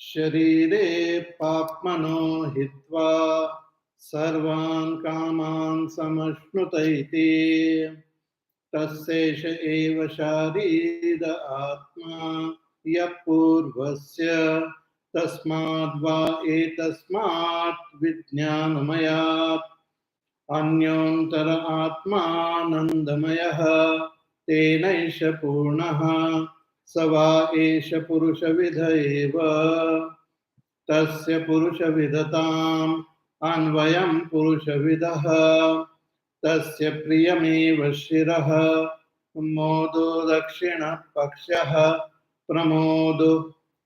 शरीरे पाप्मनो हित्वा सर्वान् कामान् समश्नुत इति तस्यैष एव शारीर आत्मा यः पूर्वस्य तस्माद्वा एतस्मात् विज्ञानमयात् अन्योन्तर आत्मानन्दमयः तेनैष पूर्णः स वा एष पुरुषविद एव तस्य पुरुषविदताम् अन्वयं पुरुषविदः तस्य प्रियमेव शिरः मोदो दक्षिणपक्षः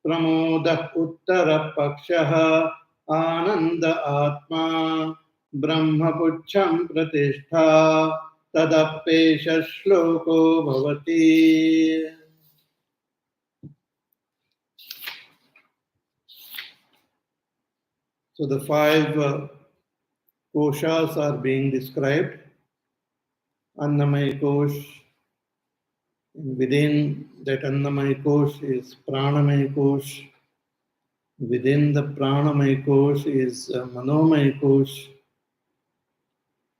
प्रमोदः उत्तरपक्षः आनन्द आत्मा ब्रह्मपुच्छं प्रतिष्ठा तदप्येष श्लोको भवति. So the five koshas are being described. Annamaya kosh. Within that Annamaya kosh is Pranamaya kosh. Within the Pranamaya kosh is Manomaya kosh.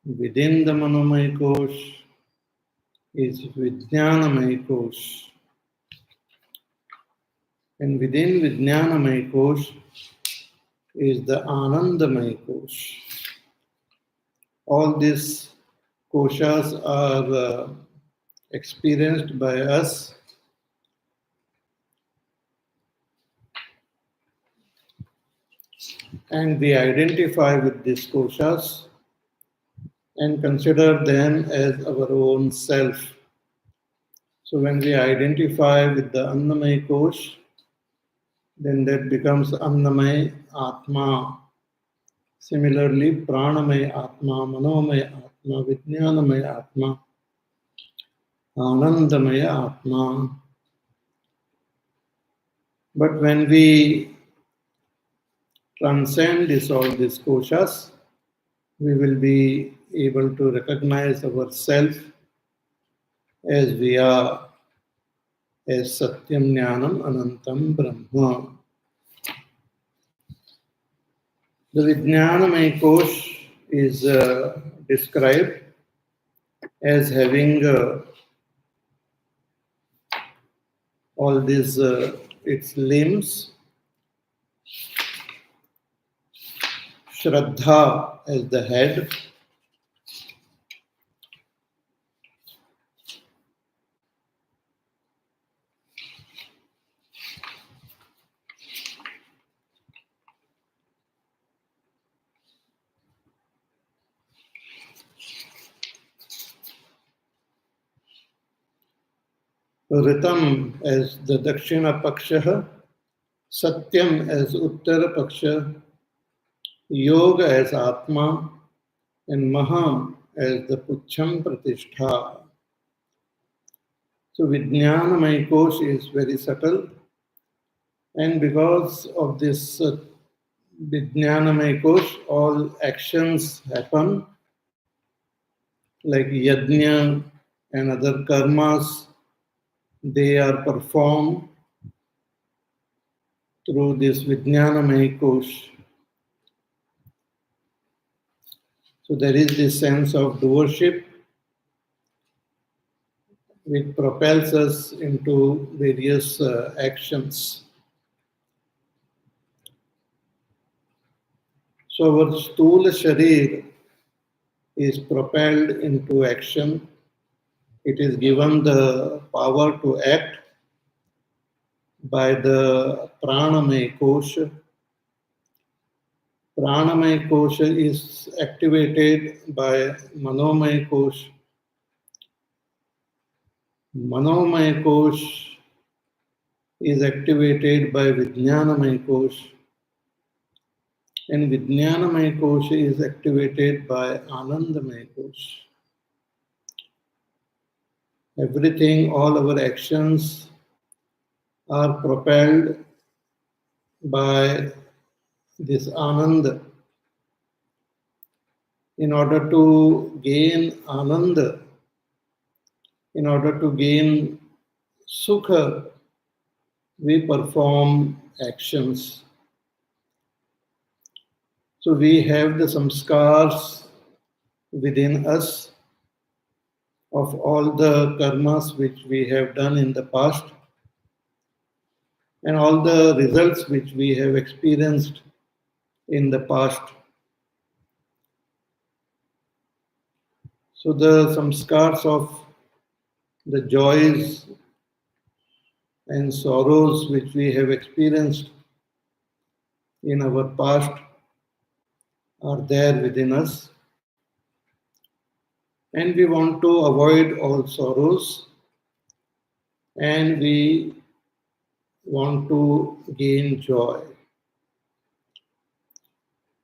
Within the Manomaya kosh is Vijnanamaya kosh. And within Vijnanamaya kosh is the Anandamaya kosh. All these koshas are experienced by us and we identify with these koshas and consider them as our own self. So when we identify with the Annamaya kosh, then that becomes Annamaya Atma. Similarly, Pranamaya Atma, Manomaya Atma, Vijnanamaya Atma, Anandamaya Atma. But when we transcend all these koshas, we will be able to recognize ourselves as we are, as Satyam Jnanam Anantam Brahma. The Vijnanamaya kosh is described as having all these its limbs, Shraddha as the head, Ritam as the Dakshina Paksha, Satyam as Uttara Paksha, Yoga as Atma, and Maham as the Pucham Pratishtha. So Vijnanamaya kosh is very subtle, and because of this Vijnanamaya kosh, all actions happen like yajna and other karmas. They are performed through this Vijnanamaya kosh. So there is this sense of doership which propels us into various actions. So our Sthula Sharir is propelled into action. It is given the power to act by the Pranamaya Kosha. Pranamaya Kosha is activated by Manomaya Kosha. Manomaya Kosha is activated by Vijnanamaya Kosha. And Vijnanamaya Kosha is activated by Anandamaya Kosha. Everything, all our actions are propelled by this Ananda. In order to gain Ananda, in order to gain Sukha, we perform actions. So we have the samskars within us of all the karmas which we have done in the past and all the results which we have experienced in the past. So the samskars of the joys and sorrows which we have experienced in our past are there within us. And we want to avoid all sorrows and we want to gain joy.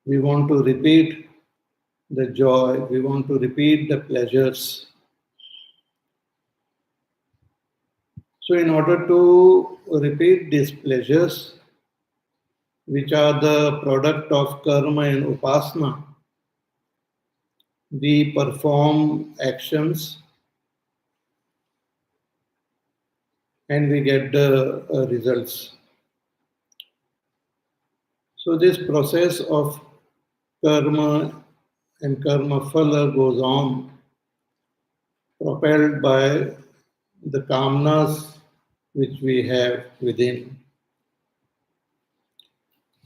We want to repeat the joy, we want to repeat the pleasures. So, in order to repeat these pleasures, which are the product of karma and upasana, we perform actions and we get the results. So, this process of karma and karma phala goes on, propelled by the kamnas which we have within.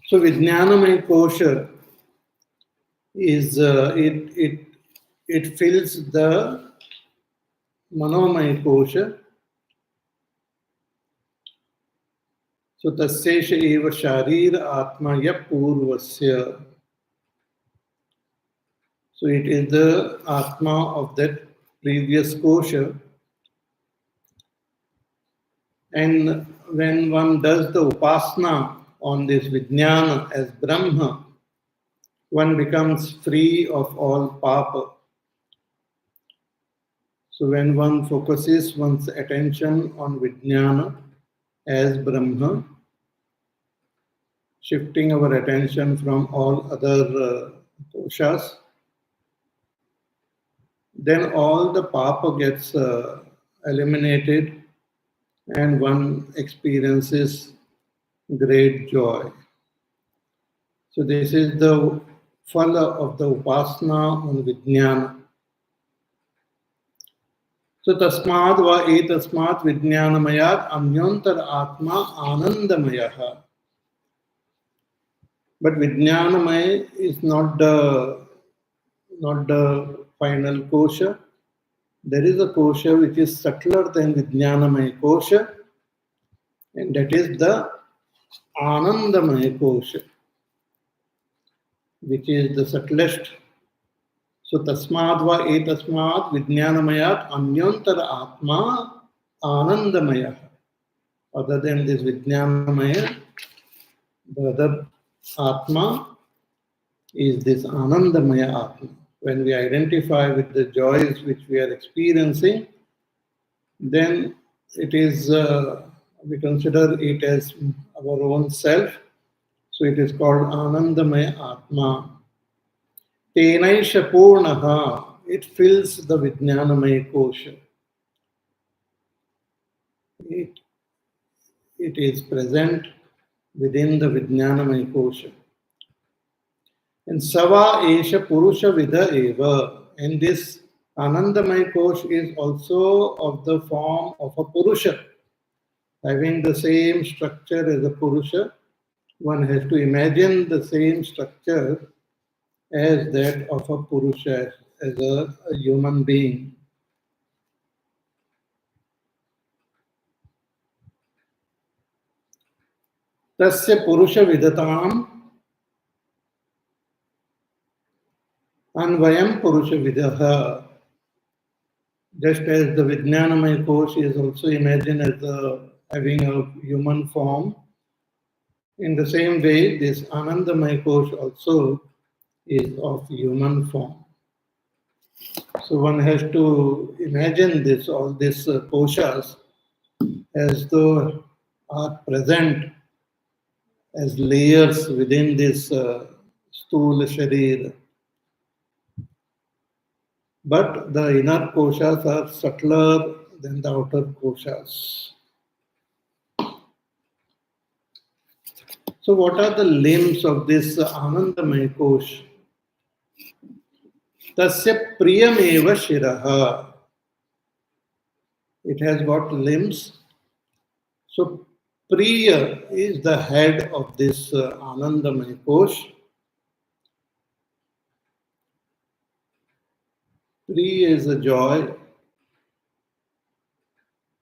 So, Vijnanamaya Kosha is it fills the Manomaya Kosha. So, Tasyesha eva Sharira Atma ya Purvasya. So, it is the Atma of that previous Kosha. And when one does the Upasana on this Vijnana as Brahma, one becomes free of all papa. So when one focuses one's attention on Vijnana as Brahma, shifting our attention from all other koshas, then all the papa gets eliminated and one experiences great joy. So this is the phala of the upasana on Vijnana. So tasmad va etasmat vijnanamayat amyantar atma anandamaya. But vijnanamaya is not the final kosha. There is a kosha which is subtler than vijnanamaya kosha, and that is the anandamaya kosha, which is the subtlest. So tasmad va etasmat vijnanamayat anyantar atma anandamaya. Other than this vijnanamaya, the other atma is this anandamaya atma. When we identify with the joys which we are experiencing, then it is we consider it as our own self. So it is called anandamaya atma. Tenaisha purnaha, it fills the vijnanamaya kosha. It is present within the vijnanamaya kosha. And Sava Esha Purusha Vida Eva. And this Anandamaya Kosha is also of the form of a Purusha, having the same structure as a Purusha. One has to imagine the same structure as that of a Purusha, as a human being. Tasya Purusha Vidatam Anvayam Purusha Vidaha. Just as the Vijnanamaya Kosha is also imagined as having a human form, in the same way, this Anandamaya Kosha also is of human form. So one has to imagine this, all these koshas as though are present as layers within this stool sharir. But the inner koshas are subtler than the outer koshas. So what are the limbs of this Anandamaya Kosha? Tasya priyameva shiraha. It has got limbs. So Priya is the head of this Anandamaya Kosha. Priya is a joy.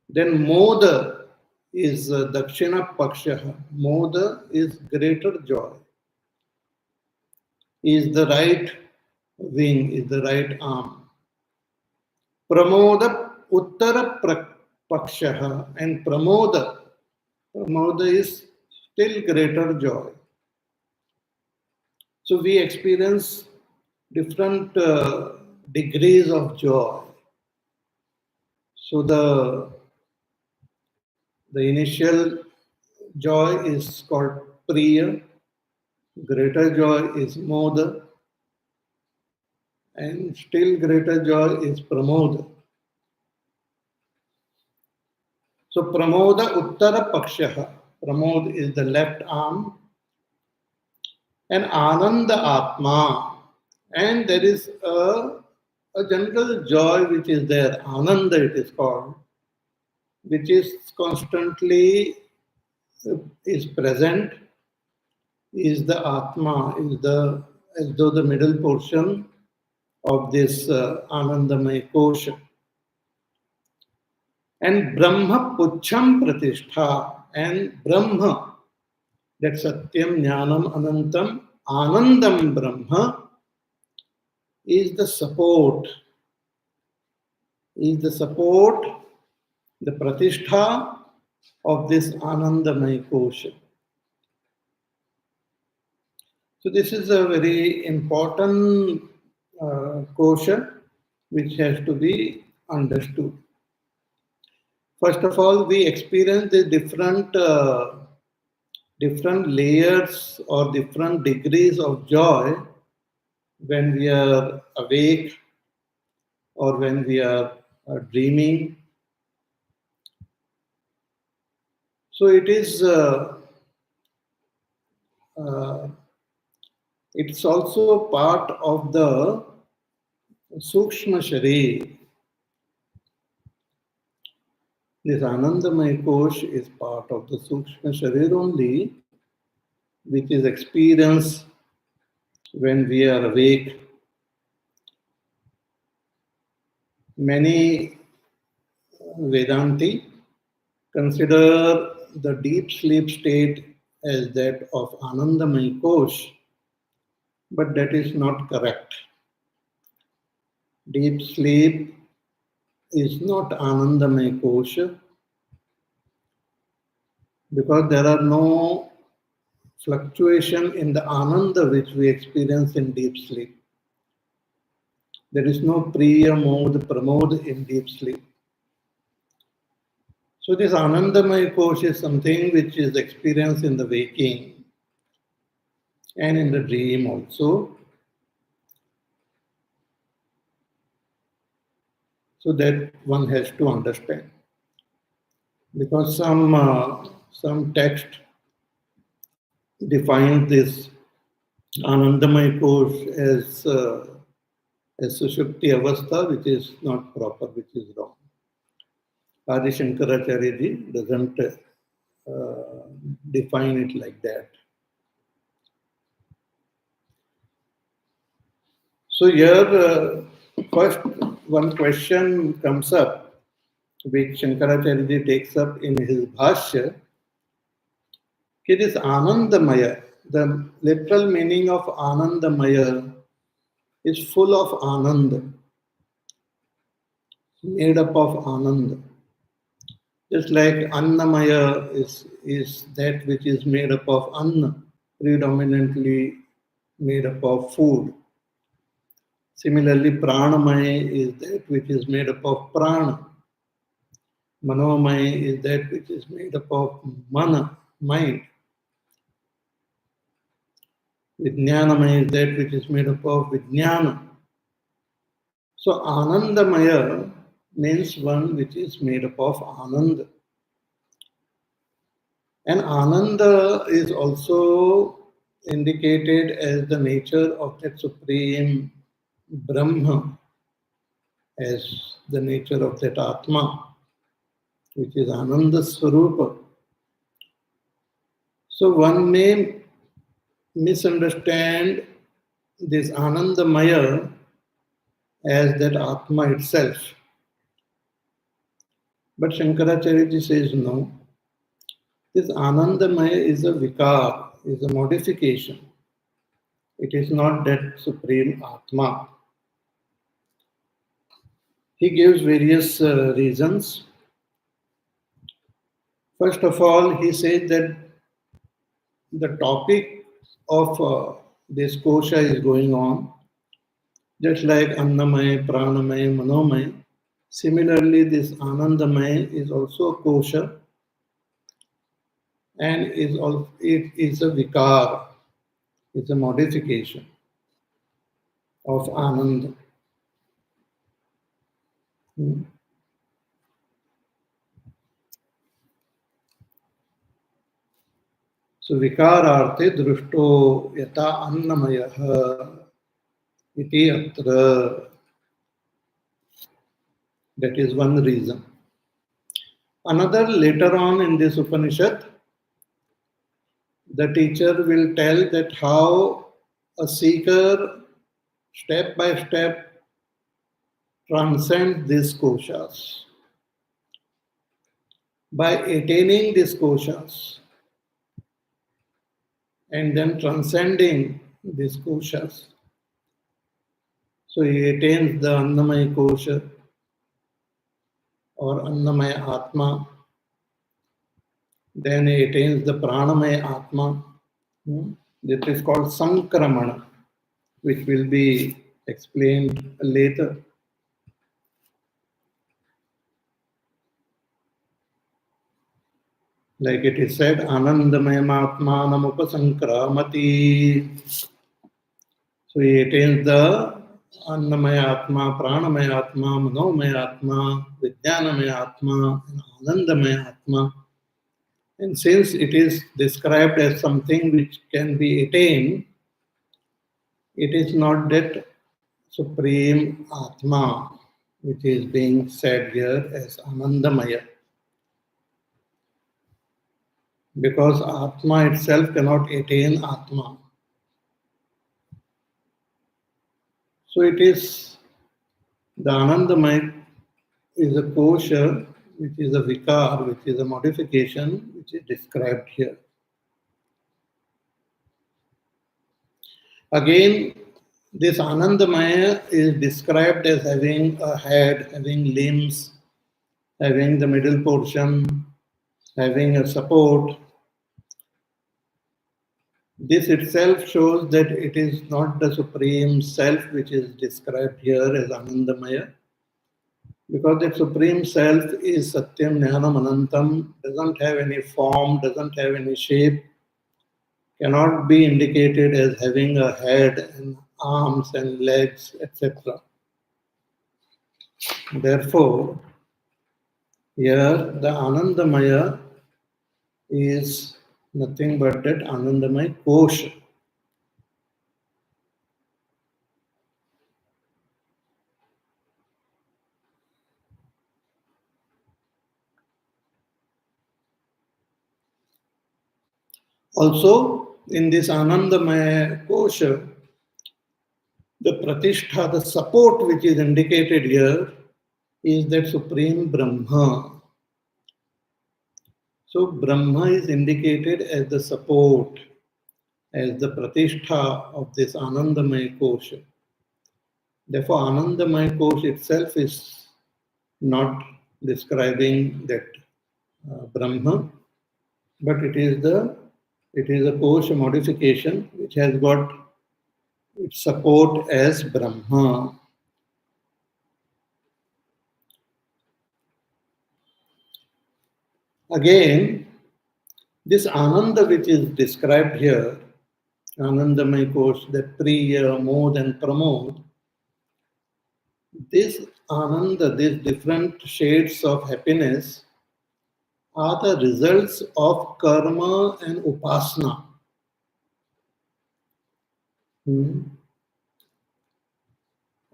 Then Moda is Dakshina Pakshaha. Moda is greater joy. Is the right wing, is the right arm. Pramoda Uttara Pakshaha, and Pramoda is still greater joy. So we experience different degrees of joy. So the initial joy is called Priya, greater joy is Moda, and still greater joy is Pramoda. So Pramoda Uttara Pakshaha. Pramod is the left arm, and Ananda Atma. And there is a general joy which is there, Ananda it is called, which is constantly is present, is the Atma, is the as though the middle portion of this Anandamaya Kosha. And Brahma Pucham Pratishtha, and Brahma, that Satyam Jnanam Anantam Anandam Brahma, is the support, the Pratishtha of this Anandamaya Kosha. So this is a very important kosha which has to be understood. First of all, we experience the different layers or different degrees of joy when we are awake or when we are dreaming. So it's also part of the Sukshma Sharir. This Anandamaya Kosh is part of the Sukshma Sharir only, which is experienced when we are awake. Many Vedanti consider the deep sleep state as that of Anandamaya Kosh, but that is not correct. Deep sleep is not Anandamaya Kosha because there are no fluctuation in the Ananda which we experience in deep sleep. There is no Priya, Moda, Pramoda in deep sleep. So this Anandamaya Kosha is something which is experienced in the waking and in the dream also. So that one has to understand. Because some text defines this Anandamaya Kosha as Sushupti Avastha, which is not proper, which is wrong. Adi Shankaracharya ji doesn't define it like that. So here, first one question comes up, which Shankaracharya ji takes up in his Bhashya. It is Anandamaya. The literal meaning of Anandamaya is full of Ananda, made up of Ananda. Just like Annamaya is that which is made up of Anna, predominantly made up of food. Similarly, Pranamaya is that which is made up of Prana. Manomaya is that which is made up of Mana, mind. Vijnanamaya is that which is made up of Vijnana. So Anandamaya means one which is made up of Ananda. And Ananda is also indicated as the nature of that supreme Brahma, as the nature of that Atma, which is Ananda Swarupa. So one may misunderstand this Anandamaya as that Atma itself. But Shankaracharya ji says no. This Anandamaya is a vikar, is a modification. It is not that supreme Atma. He gives various reasons. First of all, he says that the topic of this kosha is going on, just like Annamaya, Pranamaya, Manomaya. Similarly, this Anandamaya is also a kosha and it is a vikar, it's a modification of Ananda. So vikararthe drushto yata annamaya iti atra. That is one reason. Another, later on in this Upanishad, the teacher will tell that how a seeker step by step transcends these koshas. By attaining these koshas and then transcending these koshas. So he attains the Annamaya kosha or Annamaya Atma. Then he attains the Pranamaya Atma. That is called Sankramana, which will be explained later. Like it is said, Anandamaya Atmanam Upasankramati. So he attains the Annamaya Atma, Pranamaya Atma, Manomaya Atma, Vijnanamaya Atma, and Anandamaya Atma. And since it is described as something which can be attained, it is not that supreme Atma which is being said here as Anandamaya. Because Atma itself cannot attain Atma. So it is the Anandamaya is a kosha, which is a vikar, which is a modification, which is described here. Again, this Anandamaya is described as having a head, having limbs, having the middle portion, having a support. This itself shows that it is not the Supreme Self which is described here as Anandamaya, because that Supreme Self is Satyam Jnanam Anantam, doesn't have any form, doesn't have any shape, cannot be indicated as having a head and arms and legs, etc. Therefore, here the Anandamaya is nothing but that Anandamaya Kosha. Also, in this Anandamaya Kosha, the Pratishtha, the support which is indicated here, is that Supreme Brahma. So, Brahma is indicated as the support, as the Pratishtha of this Anandamaya Kosha. Therefore, Anandamaya Kosha itself is not describing that Brahma, but it is a Kosha modification which has got its support as Brahma. Again, this Ananda which is described here, Anandamaya Kosha, that Priya, Moda and Pramoda, this Ananda, these different shades of happiness are the results of karma and upasana.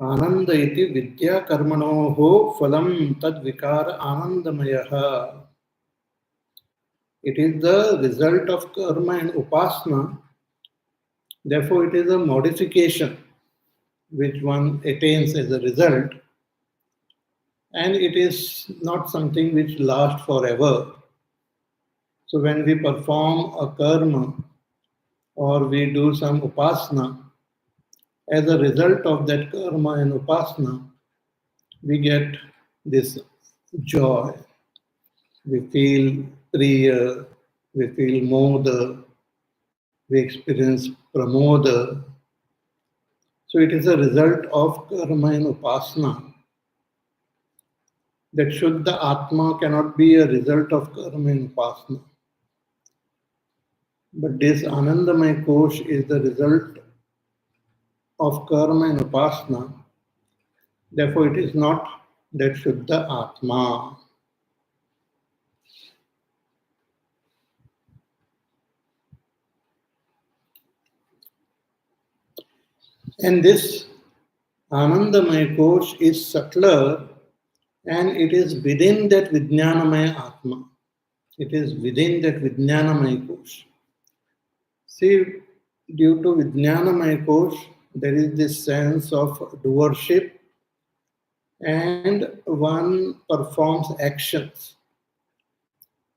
Ananda iti vidya karmanoho phalam tad vikara anandamaya. It is the result of karma and upasana. Therefore, it is a modification which one attains as a result, and it is not something which lasts forever. So, when we perform a karma or we do some upasana, as a result of that karma and upasana, we get this joy. We feel Priya, we feel Moda, we experience Pramoda. So it is a result of karma and upasana. That Shuddha Atma cannot be a result of karma and upasana. But this Anandamaya Kosha is the result of karma and upasana. Therefore, it is not that Shuddha Atma. And this Anandamaya Kosha is subtler, and it is within that Vijnanamaya Atma. It is within that Vijnanamaya Kosha. See, due to Vijnanamaya Kosha, there is this sense of doership, and one performs actions.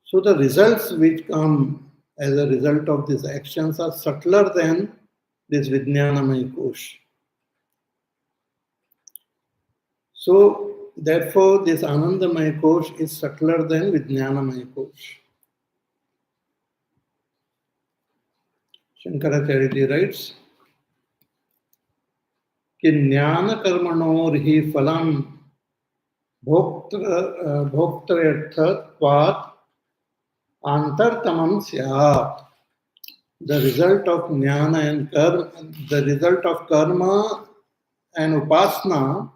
So the results which come as a result of these actions are subtler than this Vijnanamaya Kosha. So, therefore, this Anandamaya Kosha is subtler than Vijnanamaya Kosha. Shankaracharya writes, कि ज्ञान कर्मणोर ही फलम भोक्तृर्थत्वात् अंतरतमं स्यात्. The result of jnana and karma, the result of karma and upasana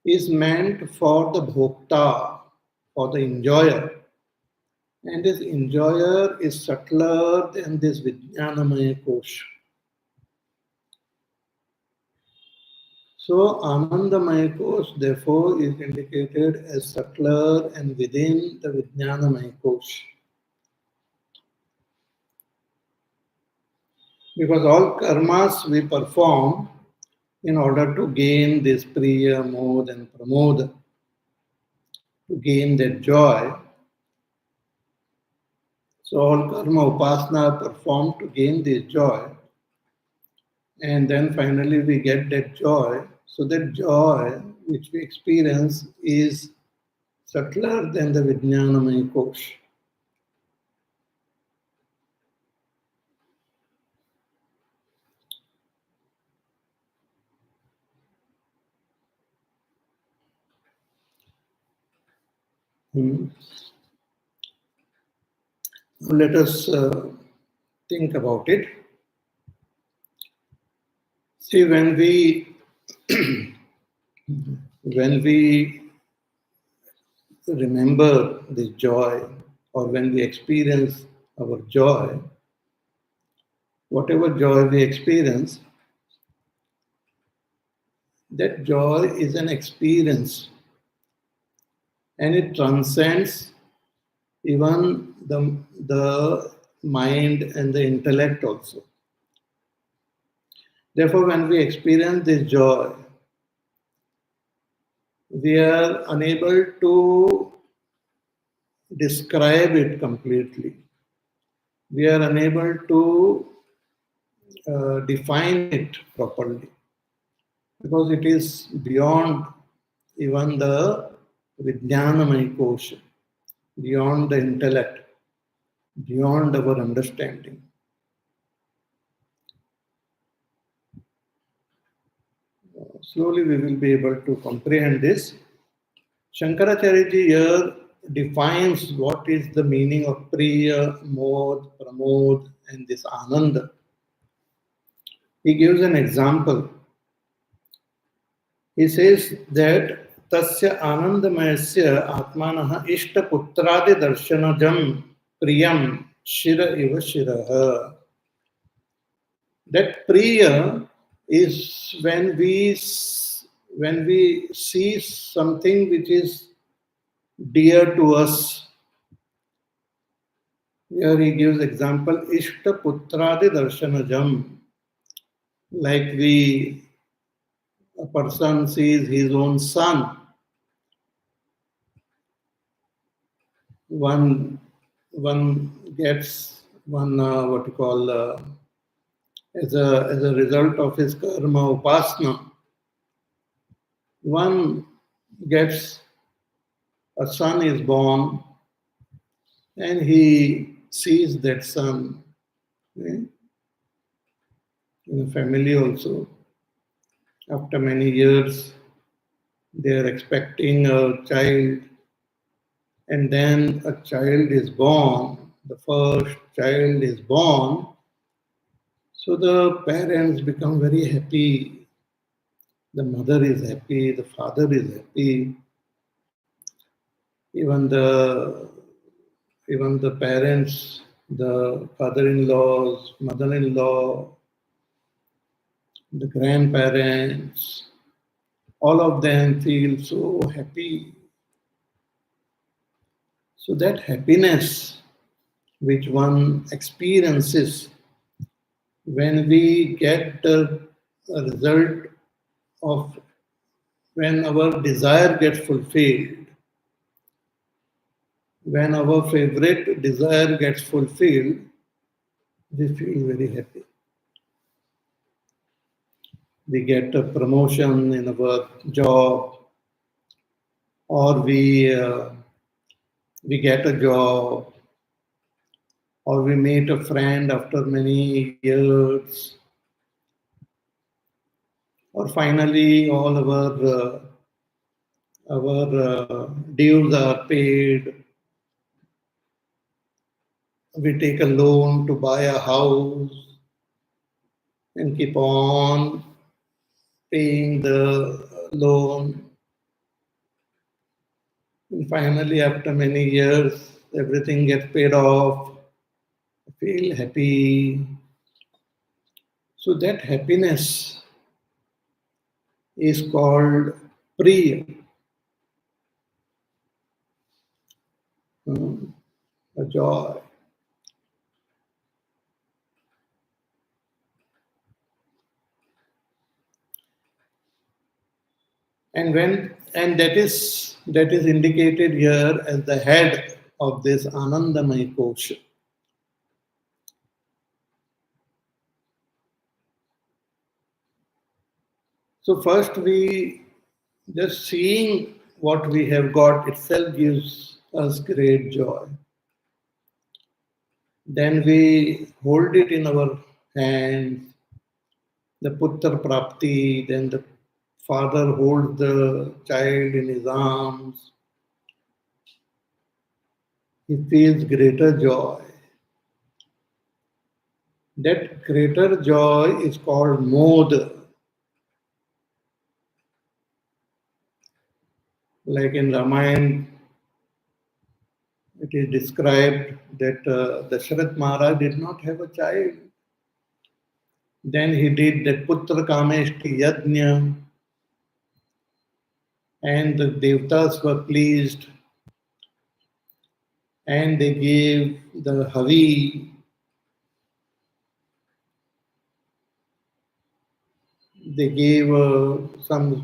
is meant for the bhokta, for the enjoyer. And this enjoyer is subtler than this Vijnanamaya Kosha. So Anandamaya Kosha, therefore, is indicated as subtler and within the Vijnanamaya Kosha. Because all karmas we perform in order to gain this Priya, Moda and Pramoda, to gain that joy. So all karma upasana are performed to gain this joy. And then finally we get that joy. So that joy which we experience is subtler than the Vijnanamaya Kosha. Now let us think about it. See, when we remember the joy, or when we experience our joy, whatever joy we experience, that joy is an experience, and it transcends even the mind and the intellect also. Therefore, when we experience this joy, we are unable to describe it completely. We are unable to define it properly, because it is beyond even the Vijnanamaya Kosha, beyond the intellect, beyond our understanding. Slowly we will be able to comprehend this. Shankaracharya ji here defines what is the meaning of Priya, Mod, Pramod, and this Ananda. He gives an example. He says that तस्य आनंदमयस्य आत्मानः इष्टपुत्रादिदर्शनजं प्रियं शिर इव शिरः. That Priya is when we see something which is dear to us. Here he gives example Ishta Putradi Darshanajam. Like a person sees his own son. One gets what you call as a result of his karma upasana. One gets a son is born and he sees that son in a family also. After many years, they are expecting a child, and then a child is born. The first child is born, so the parents become very happy. The mother is happy, the father is happy, even the even the parents, the father-in-laws, mother-in-law, the grandparents, all of them feel so happy. So that happiness which one experiences when we get the result of when our desire gets fulfilled, when our favorite desire gets fulfilled, we feel very happy. We get a promotion in our job, or we get a job, or we meet a friend after many years, or finally all our dues are paid. We take a loan to buy a house and keep on paying the loan. And finally, after many years, everything gets paid off. Feel happy. So that happiness is called Priya, a joy. And that is indicated here as the head of this Anandamaya Kosha. So first we just seeing what we have got itself gives us great joy. Then we hold it in our hands, the putra prapti, then the father holds the child in his arms. He feels greater joy. That greater joy is called Moda. Like in Ramayana, it is described that Dasharath Maharaj did not have a child. Then he did that Putra Kameshti Yajna, and the Devtas were pleased, and they gave the Havi, they gave some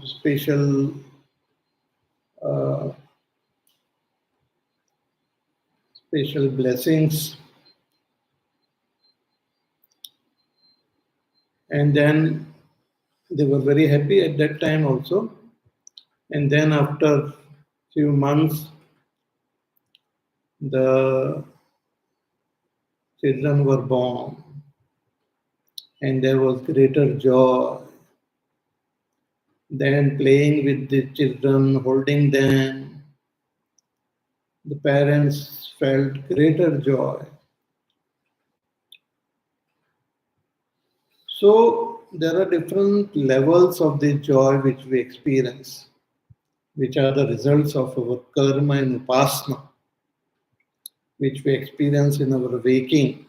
uh, special blessings, and then they were very happy at that time also. And then after few months, the children were born, and there was greater joy. Then playing with the children, holding them, the parents felt greater joy. So there are different levels of this joy which we experience. which are the results of our karma and upasana, which we experience in our waking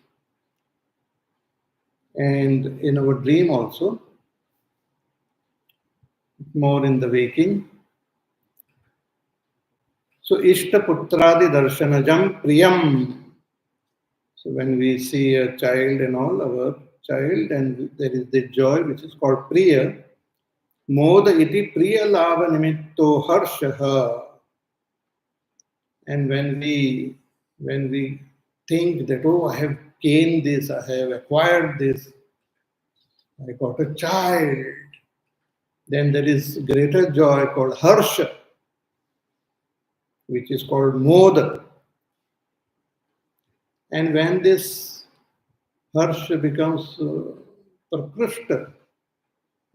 and in our dream also, more in the waking. So, Ishtaputradi Darshanajam Priyam. So, when we see a child and all, our child, and there is the joy which is called Priya. Moda iti Priya Lava Nimitto Harshaha. And when we think that, oh, I have gained this, I have acquired this, I got a child, then there is greater joy called Harsha, which is called Moda. And when this Harsha becomes Prakrishta,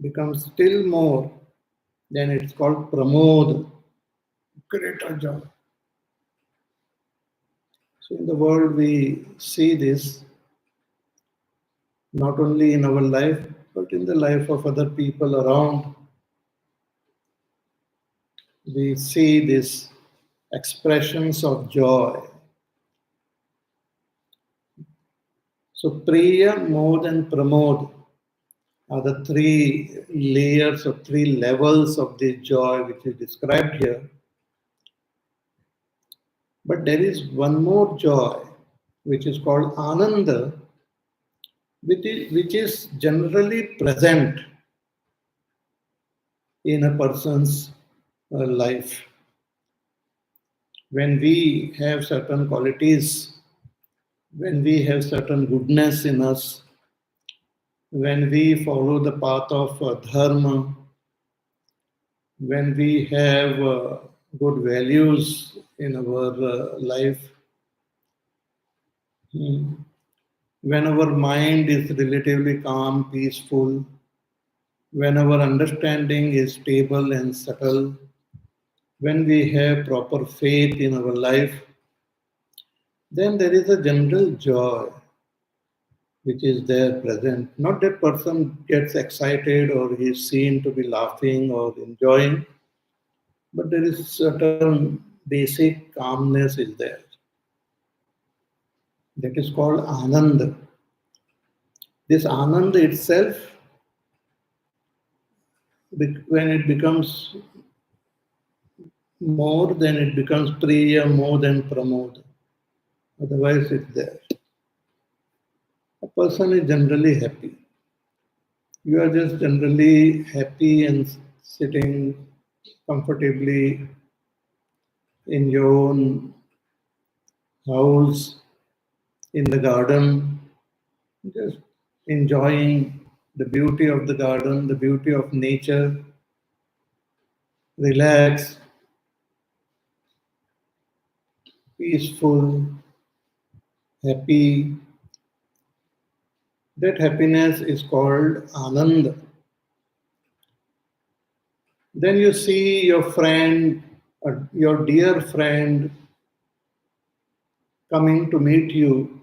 becomes still more, then it's called Pramoda, greater joy. So in the world we see this not only in our life, but in the life of other people around. We see these expressions of joy. So Priya, Mod and Pramod are the three layers or three levels of this joy which is described here. But there is one more joy which is called Ananda, which is generally present in a person's life. When we have certain qualities, when we have certain goodness in us, when we follow the path of dharma, when we have good values in our life, when our mind is relatively calm, peaceful, when our understanding is stable and subtle, when we have proper faith in our life, then there is a general joy which is there present. Not that person gets excited or he is seen to be laughing or enjoying, but there is certain basic calmness is there. That is called Ananda. This Ananda itself, when it becomes more, then it becomes Priya, more than Pramoda. Otherwise, it's there. A person is generally happy. You are just generally happy and sitting comfortably in your own house, in the garden, just enjoying the beauty of the garden, the beauty of nature, relaxed, peaceful, happy. That happiness is called Ananda. Then you see your friend, your dear friend, coming to meet you,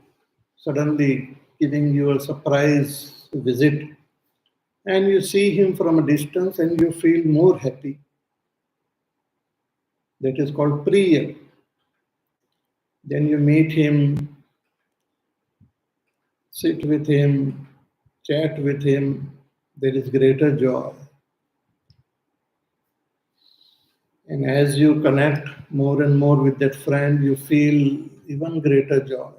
suddenly giving you a surprise visit, and you see him from a distance and you feel more happy. That is called Priya. Then you meet him, sit with him, chat with him, there is greater joy. And as you connect more and more with that friend, you feel even greater joy.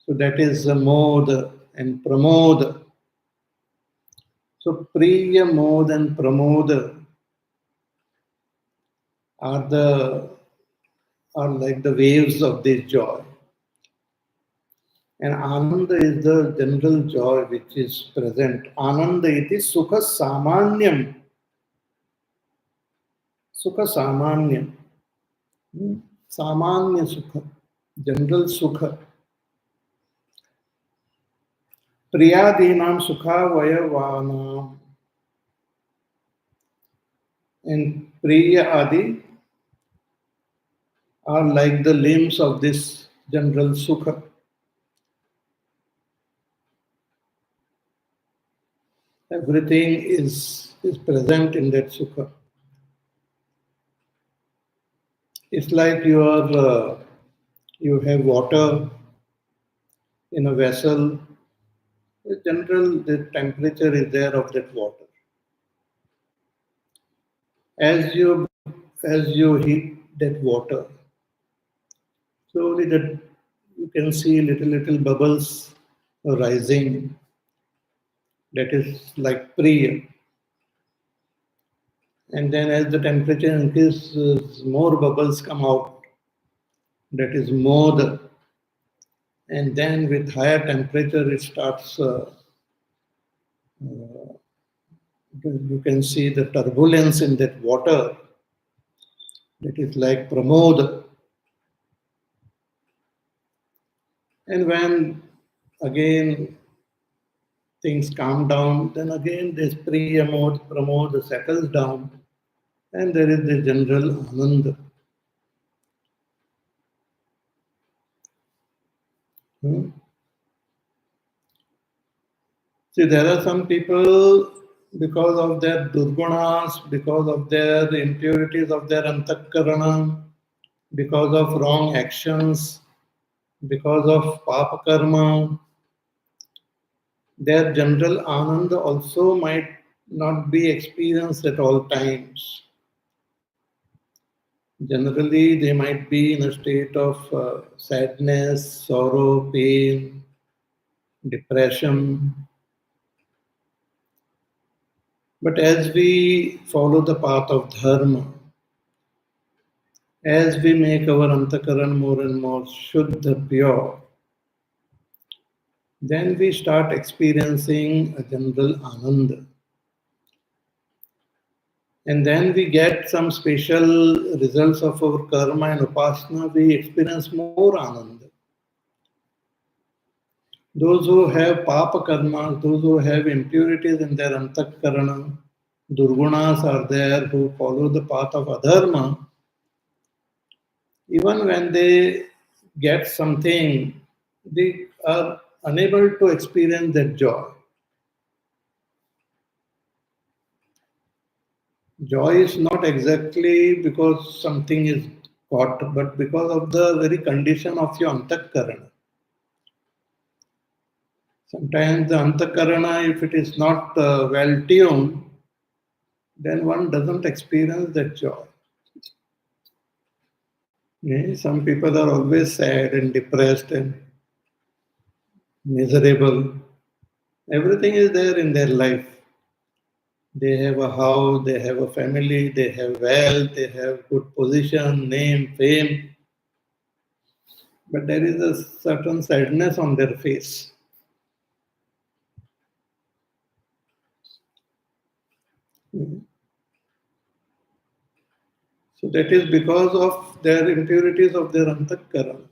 So that is Moda and Pramoda. So Priya, Moda and Pramoda are like the waves of this joy. And Ananda is the general joy which is present. Ananda iti Sukha Samanyam. Sukha Samanyam. Samanya Sukha. General Sukha. Priyadinam Sukha Vayavanam. And Priya Adi are like the limbs of this general Sukha. Everything is present in that Sukha. It's like you have water in a vessel. In general, the temperature is there of that water. As you heat that water, slowly that you can see little bubbles rising. That is like Priya. And then as the temperature increases, more bubbles come out. That is Moda. And then with higher temperature, it starts. You can see the turbulence in that water. That is like Pramoda. And when again things calm down, then again this Priya mode, Pramoda settles down, and there is the general Ananda. Hmm? See, there are some people, because of their durgunas, because of their impurities of their antakarana, because of wrong actions, because of papa karma, their general ananda also might not be experienced at all times. Generally, they might be in a state of sadness, sorrow, pain, depression. But as we follow the path of dharma, as we make our antakaran more and more shuddha, pure, then we start experiencing a general ananda. And then we get some special results of our karma and upasana, we experience more ananda. Those who have papa karma, those who have impurities in their antakarana, durgunas are there who follow the path of adharma, even when they get something, they are unable to experience that joy. Joy is not exactly because something is got, but because of the very condition of your antakarana. Sometimes the antakarana, if it is not well tuned, then one doesn't experience that joy. Some people are always sad and depressed and miserable. Everything is there in their life. They have a house, they have a family, they have wealth, they have good position, name, fame. But there is a certain sadness on their face. So that is because of their impurities of their antakarana.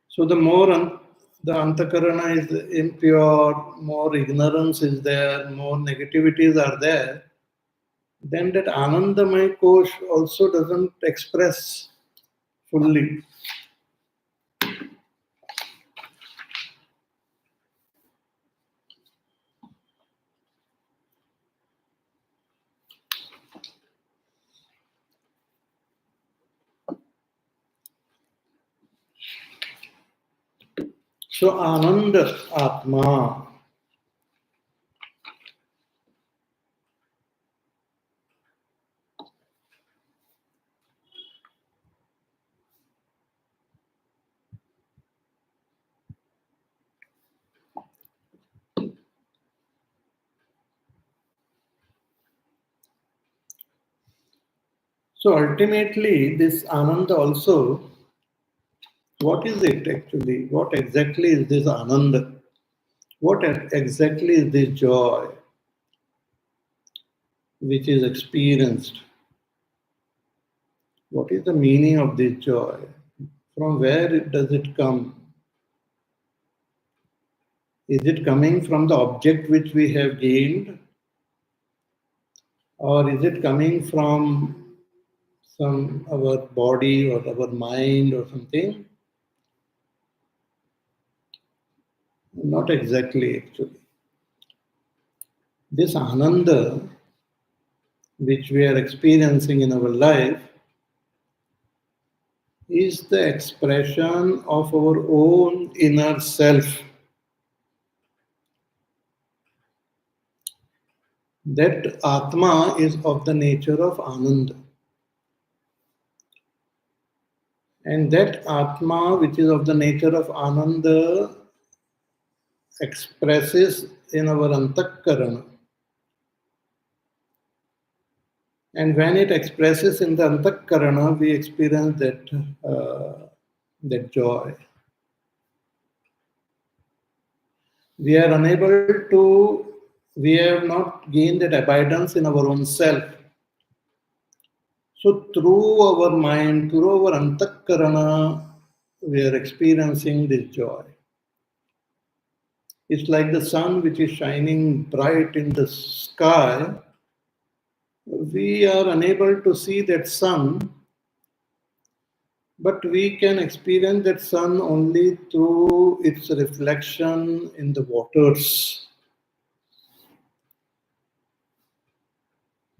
So the more the antakarana is impure, more ignorance is there, more negativities are there, then that Anandamaya Kosh also doesn't express fully. So Ananda Atma. So ultimately, this Ananda also, what is it actually? What exactly is this Ananda? What exactly is this joy which is experienced? What is the meaning of this joy? From where does it come? Is it coming from the object which we have gained? Or is it coming from some our body or our mind or something? Not exactly actually. This Ananda which we are experiencing in our life is the expression of our own inner self. That Atma is of the nature of Ananda. And that Atma, which is of the nature of Ananda, expresses in our Antakarana. And when it expresses in the Antakarana, we experience that joy. We are unable to, we have not gained that abidance in our own self. So through our mind, through our Antakarana, we are experiencing this joy. It's like the sun which is shining bright in the sky. We are unable to see that sun, but we can experience that sun only through its reflection in the waters.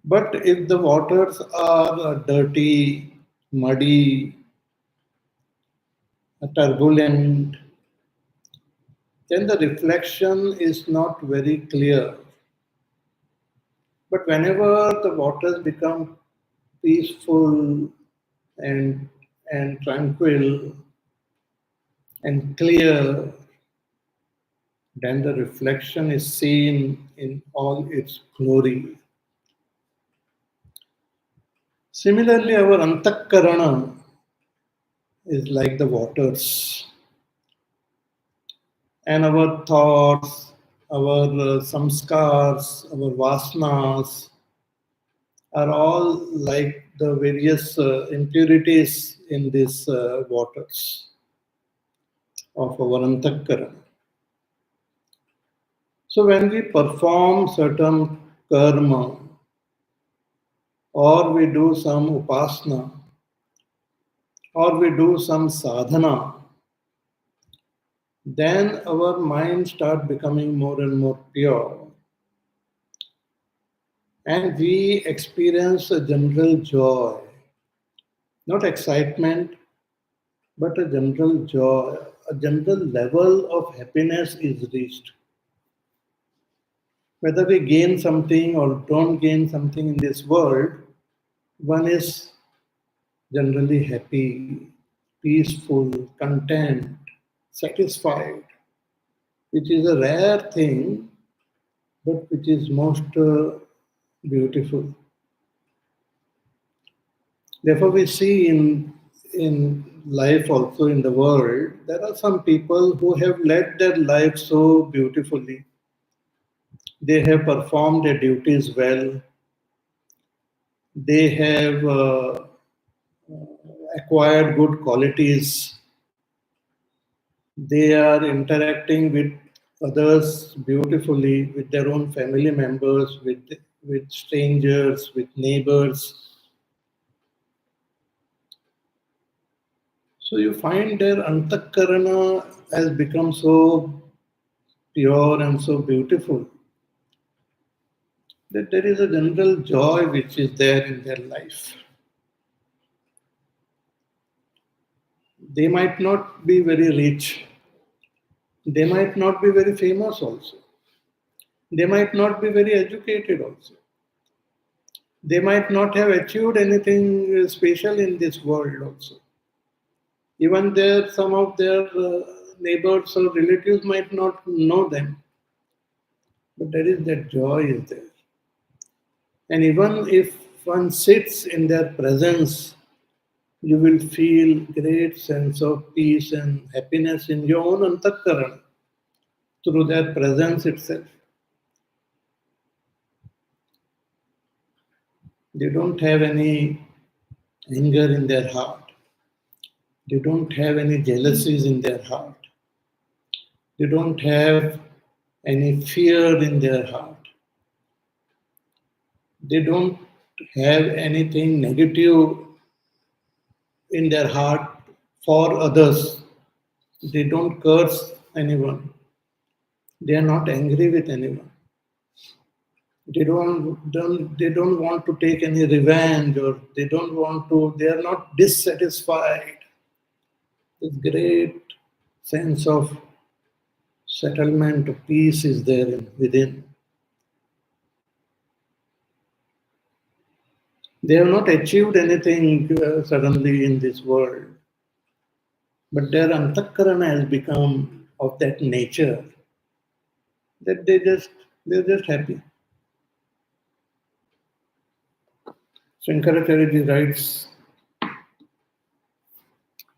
But if the waters are dirty, muddy, turbulent, then the reflection is not very clear. But whenever the waters become peaceful and, and tranquil and clear, then the reflection is seen in all its glory. Similarly, our antakarana is like the waters, and our thoughts, our samskars, our vasanas are all like the various impurities in these waters of our antakarana. So when we perform certain karma or we do some upasana or we do some sadhana, then our mind start becoming more and more pure and we experience a general joy, not excitement, but a general joy, a general level of happiness is reached. Whether we gain something or don't gain something in this world, one is generally happy, peaceful, content, satisfied, which is a rare thing, but which is most beautiful. Therefore, we see in life also in the world, there are some people who have led their life so beautifully. They have performed their duties well. They have acquired good qualities. They are interacting with others beautifully, with their own family members, with strangers, with neighbors. So you find their antakarana has become so pure and so beautiful that there is a general joy which is there in their life. They might not be very rich, they might not be very famous also, they might not be very educated also, they might not have achieved anything special in this world also. Even there, some of their neighbors or relatives might not know them, but there is that joy is there. And even if one sits in their presence, you will feel great sense of peace and happiness in your own antakarana through their presence itself. They don't have any anger in their heart. They don't have any jealousies in their heart. They don't have any fear in their heart. They don't have anything negative in their heart for others. They don't curse anyone. They are not angry with anyone. They don't want to take any revenge or they don't want to, they are not dissatisfied. This great sense of settlement, of peace is there within. They have not achieved anything suddenly in this world, but their antakarana has become of that nature that they're just happy. Shankaracharya writes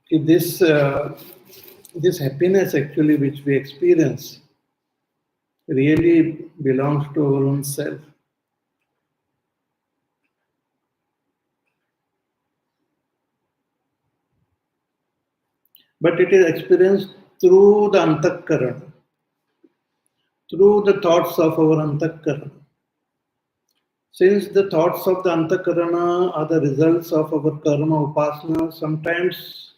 this this happiness actually which we experience really belongs to our own self. But it is experienced through the antakarana, through the thoughts of our antakarana. Since the thoughts of the antakarana are the results of our karma upasana, sometimes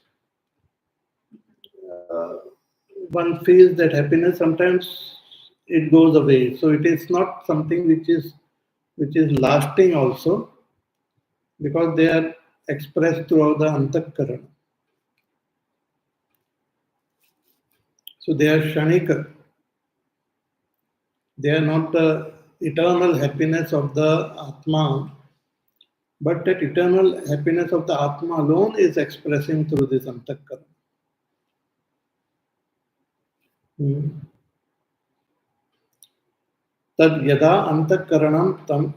one feels that happiness, sometimes it goes away. So it is not something which is lasting also, because they are expressed throughout the antakarana. So they are shanika. They are not the eternal happiness of the Atma, but that eternal happiness of the Atma alone is expressing through this antakarana. Tad yada antakaranam tam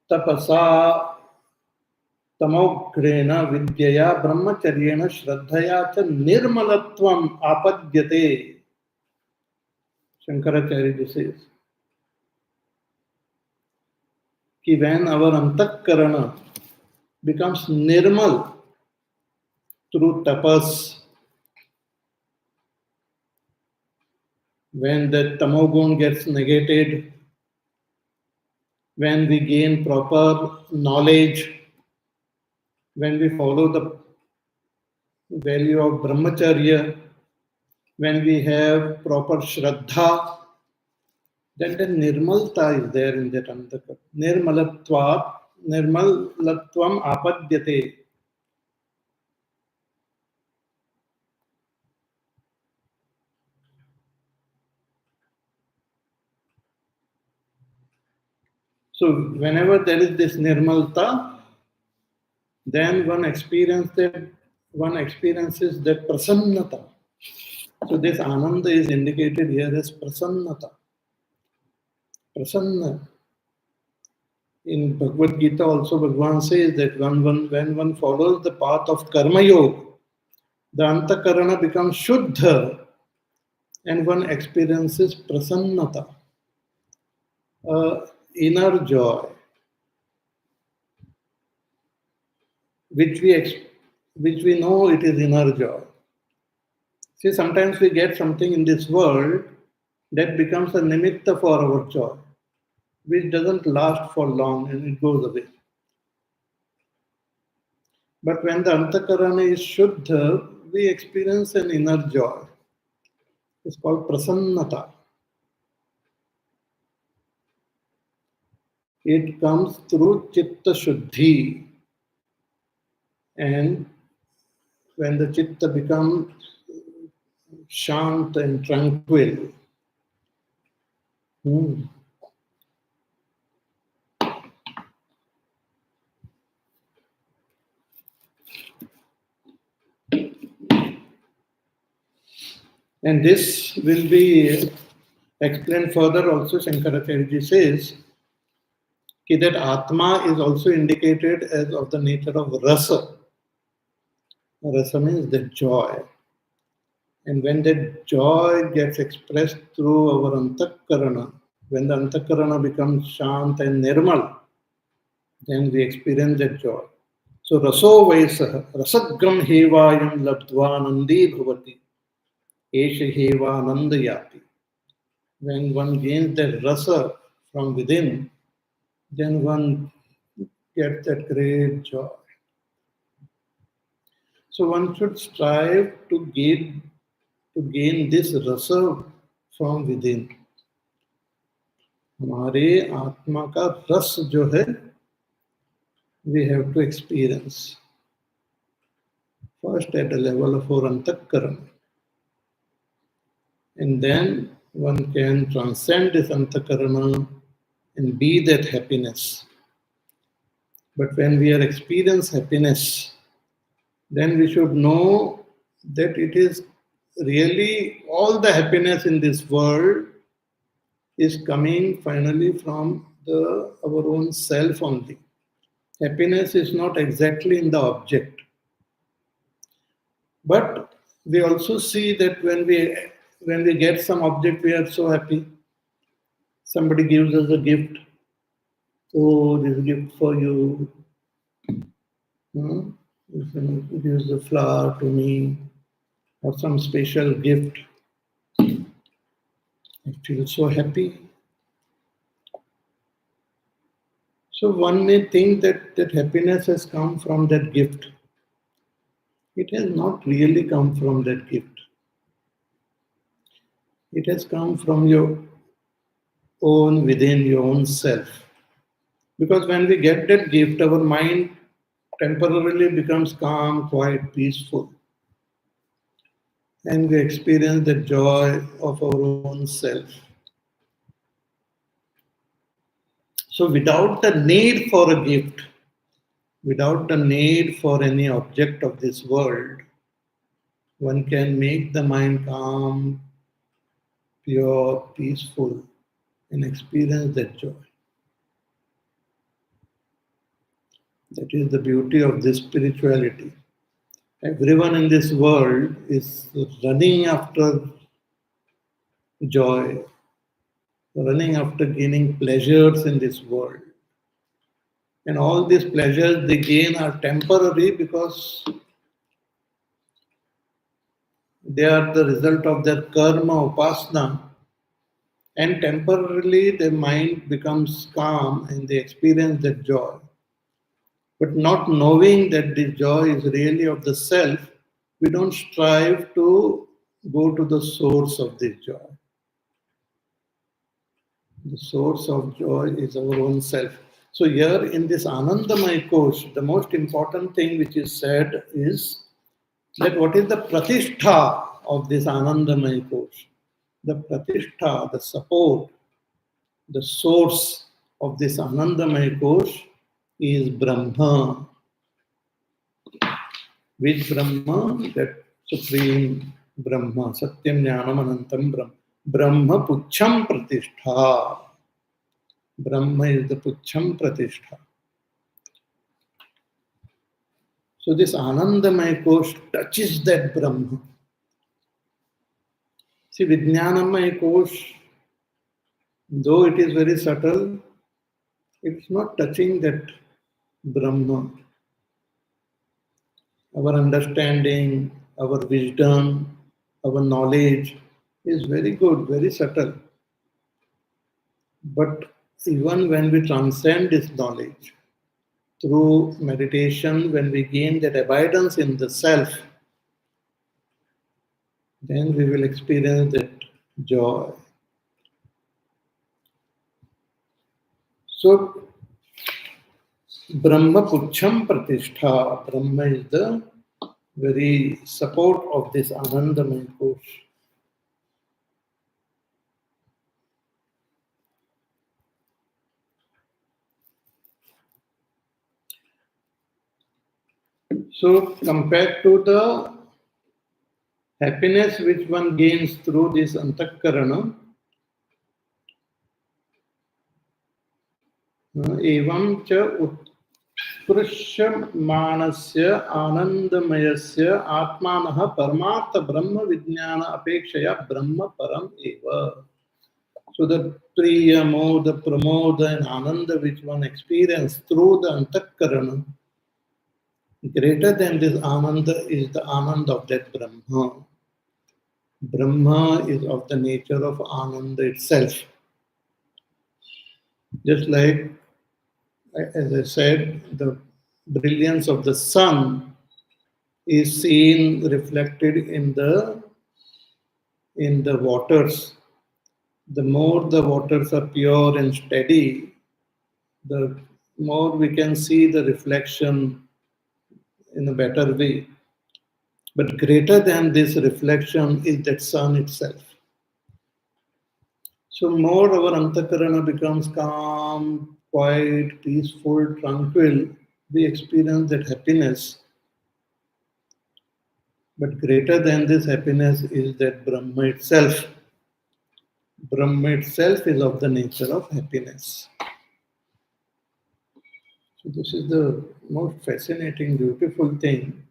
tapasa tamogrena vidyaya brahmacharyena shraddhaya cha nirmalatvam apadyate. Shankaracharya says कि when our antakarana becomes nirmal through tapas, when the tamogun gets negated, when we gain proper knowledge, when we follow the value of brahmacharya, when we have proper shraddha, then the nirmalta is there in that antakarana. Nirmalatvam apadyate. So whenever there is this nirmalta, then one experiences that prasannata. So this ananda is indicated here as prasannata. Prasanna. In Bhagavad Gita also Bhagavan says that when one follows the path of karma yoga, the antakarana becomes shuddha and one experiences prasannata, inner joy, which we know it is inner joy. See, sometimes we get something in this world that becomes a nimitta for our joy, which doesn't last for long and it goes away. But when the antakarana is shuddha, we experience an inner joy. It's called prasannata. It comes through chitta shuddhi. And when the chitta becomes shant and tranquil, and this will be explained further also. Shankaracharya says that Atma is also indicated as of the nature of rasa. Rasa means the joy. And when that joy gets expressed through our antakarana, when the antakarana becomes shant and nirmal, then we experience that joy. So raso vaisah, rasagram hevayam labdva nandi bhavati, esha heva nandayati. When one gains that rasa from within, then one gets that great joy. So one should strive to gain this rasa from within. हमारे आत्मा का रस जो है we have to experience First at the level of our antakarana. And then one can transcend this antakarana and be that happiness. But when we are experiencing happiness, then we should know that it is really all the happiness in this world is coming finally from our own self only. Happiness is not exactly in the object. But we also see that when we get some object, we are so happy. Somebody gives us a gift. Oh, this gift for you. Hmm? Gives a flower to me or some special gift. I feel so happy. So one may think that happiness has come from that gift. It has not really come from that gift. It has come from your own, within your own self. Because when we get that gift, our mind temporarily becomes calm, quiet, peaceful. And we experience the joy of our own self. So without the need for a gift, without the need for any object of this world, one can make the mind calm, pure, peaceful, and experience that joy. That is the beauty of this spirituality. Everyone in this world is running after joy, running after gaining pleasures in this world. And all these pleasures they gain are temporary because they are the result of their karma, upasana, and temporarily their mind becomes calm and they experience that joy. But not knowing that this joy is really of the self, we don't strive to go to the source of this joy. The source of joy is our own self. So here in this Anandamaya Kosha, the most important thing which is said is that what is the pratishtha of this Anandamaya Kosha? The pratishtha, the support, the source of this Anandamaya Kosha is Brahma. Which Brahma? That supreme Brahma, Satyam Jnanam Anantam Brahma. Brahma Pucham Pratishtha. Brahma is the Pucham Pratishtha. So this Anandamaya Kosha touches that Brahma. See, Vijnanamaya Kosha, though it is very subtle, it's not touching that Brahma. Our understanding, our wisdom, our knowledge is very good, very subtle. But even when we transcend this knowledge through meditation, when we gain that abidance in the self, then we will experience that joy. So, Brahma Pucham Pratishtha, Brahma is the very support of this Anandamaya Kosha. So, compared to the happiness which one gains through this antakarana, एवं च उत्कृष्यमाणस्य आनंदमयस्य आत्मानः परमार्थ ब्रह्म विज्ञान अपेक्षया ब्रह्म परम एव. So the Priya, Moda, Pramoda and Ananda which one experience through the antakarana, greater than this Ananda is the Ananda of that Brahma. Brahma is of the nature of Ananda itself. Just like, as I said, the brilliance of the sun is seen reflected in the waters. The more the waters are pure and steady, the more we can see the reflection in a better way. But greater than this reflection is that sun itself. So more our antakarana becomes calm, quiet, peaceful, tranquil, we experience that happiness. But greater than this happiness is that Brahma itself. Brahma itself is of the nature of happiness. So this is the most fascinating, beautiful thing.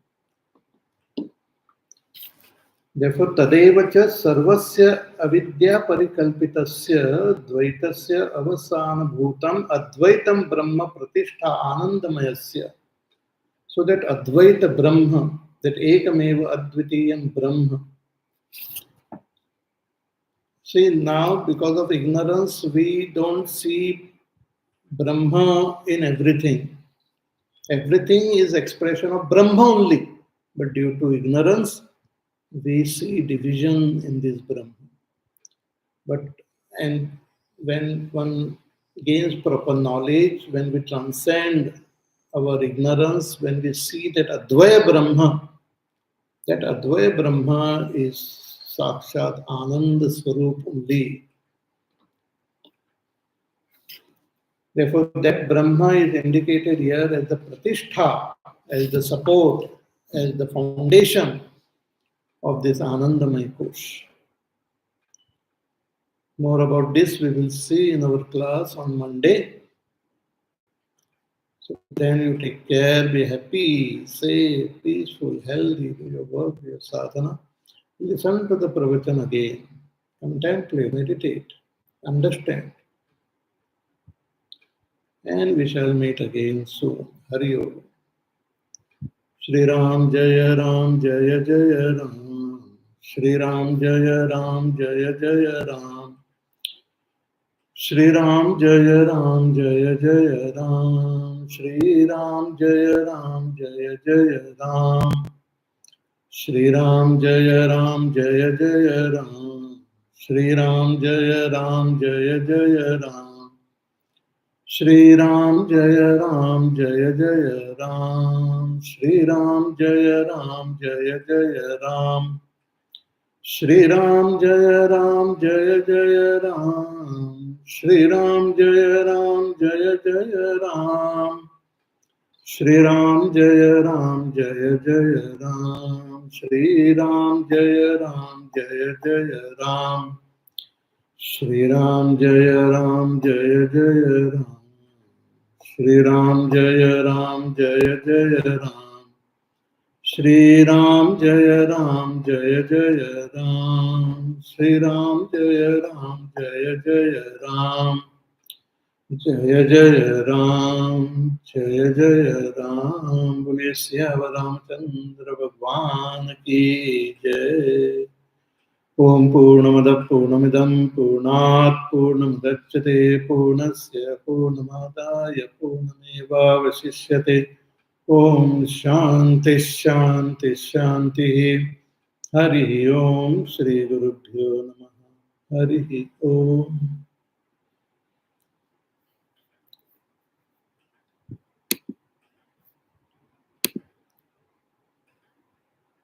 Therefore, tadeva cha sarvasya avidya parikalpitasya dvaitasya avasana bhutam advaitam brahma pratishtha anandamayasya. So that advaita brahma, that ekameva advitiyam brahma. See, now because of ignorance, we don't see Brahma in everything. Everything is expression of Brahma only. But due to ignorance, we see division in this Brahma. But and when one gains proper knowledge, when we transcend our ignorance, when we see that Advaya Brahma is Sakshat Ananda Swarup only. Therefore, that Brahma is indicated here as the Pratishtha, as the support, as the foundation of this Anandamaya Kosha. More about this we will see in our class on Monday. So then you take care, be happy, safe, peaceful, healthy, do your work, do your sadhana. Listen to the pravachan again. Contemplate, meditate, understand. And we shall meet again soon. Hari Om. Shri Ram Jaya Ram Jaya Jaya Ram. Shri Ram Jaya Ram Jaya Jaya Ram. Shri Ram Jaya Ram Jaya Jaya Ram. Shri Ram Jaya Ram Jaya Jaya Ram. Shri Ram Jaya Ram Jaya Jaya Ram. Shri Ram Jaya Ram Jaya Jaya Ram. Shri Ram Jaya Ram Jaya Jaya Ram. Shri Ram Jaya Ram Jaya Jaya Ram. Shri Ram Jaya Ram Jaya Jaya Ram. Shri Ram Jaya Ram Jaya Jaya Ram. Shri Ram Jaya Ram Jaya Jaya Ram. Shri Ram Jaya Ram Jaya Jaya Ram. Shri Ram Jaya Ram Jaya Jaya Ram. Shri Ram Jaya Ram Jaya Jaya Ram. Shri Ram Jaya Ram Jaya Jaya Ram. Shri Ram Jaya Ram Jaya Jaya Ram. Jaya Jaya Ram. Jaya Jaya Ram. Bole Siyava Ramchandra Bhagwan ki Jai. Om Purnamada Purnamidam Purnat Purnamudachyate Purnasya Purnamadaya Purnameva Vasishyate. Om Shanti Shanti Shanti. Hari Om Shri Gurubhyo Namaha. Hari Om.